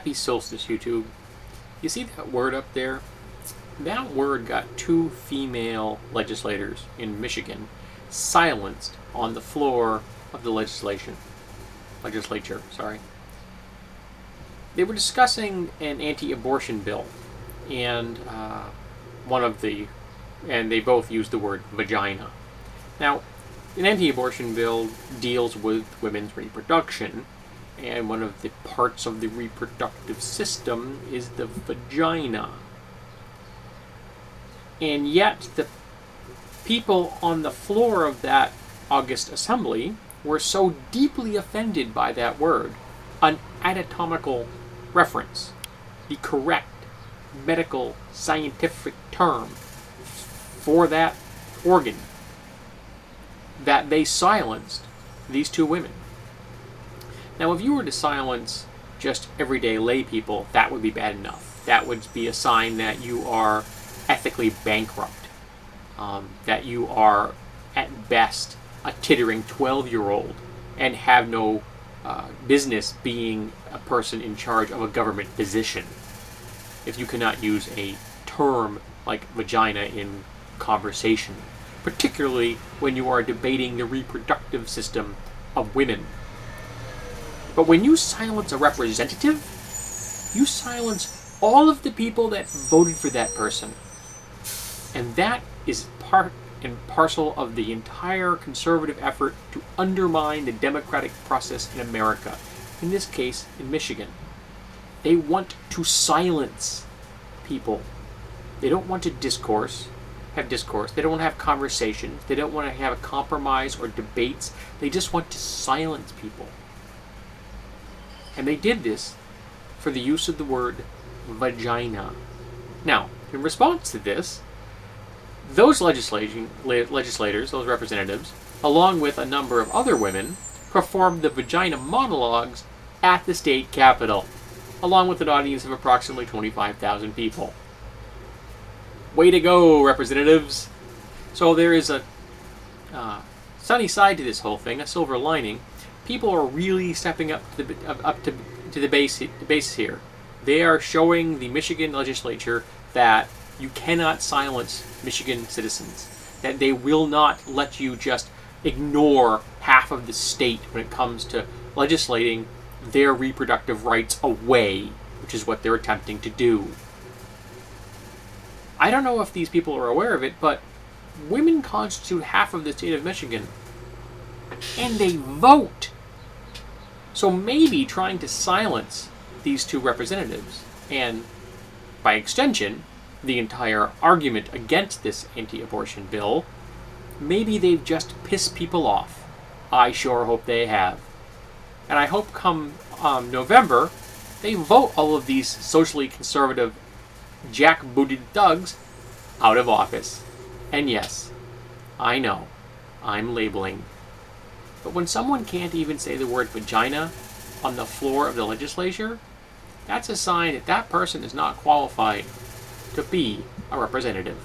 Happy solstice, YouTube. You see that word up there? That word got 2 female legislators in Michigan silenced on the floor of the legislature. They were discussing an anti-abortion bill, and they both used the word vagina. Now, an anti-abortion bill deals with women's reproduction, and one of the parts of the reproductive system is the vagina. And yet, the people on the floor of that August assembly were so deeply offended by that word, an anatomical reference, the correct medical scientific term for that organ, that they silenced these 2 women. Now, if you were to silence just everyday lay people, that would be bad enough. That would be a sign that you are ethically bankrupt, that you are, at best, a tittering 12-year-old and have no business being a person in charge of a government position. If you cannot use a term like vagina in conversation, particularly when you are debating the reproductive system of women. But when you silence a representative, you silence all of the people that voted for that person. And that is part and parcel of the entire conservative effort to undermine the democratic process in America, in this case, in Michigan. They want to silence people. They don't want to have discourse. They don't want to have conversations. They don't want to have a compromise or debates. They just want to silence people. And they did this for the use of the word vagina. Now, in response to this, those legislators, those representatives, along with a number of other women, performed the vagina monologues at the state capitol, along with an audience of approximately 25,000 people. Way to go, representatives! So there is a sunny side to this whole thing, a silver lining. People are really stepping up to the base here. They are showing the Michigan legislature that you cannot silence Michigan citizens, that they will not let you just ignore half of the state when it comes to legislating their reproductive rights away, which is what they're attempting to do. I don't know if these people are aware of it, but women constitute half of the state of Michigan, and they vote. So maybe trying to silence these 2 representatives, and by extension, the entire argument against this anti-abortion bill, maybe they've just pissed people off. I sure hope they have. And I hope come November, they vote all of these socially conservative, jackbooted thugs out of office. And yes, I know, I'm labeling. But when someone can't even say the word vagina on the floor of the legislature, that's a sign that that person is not qualified to be a representative.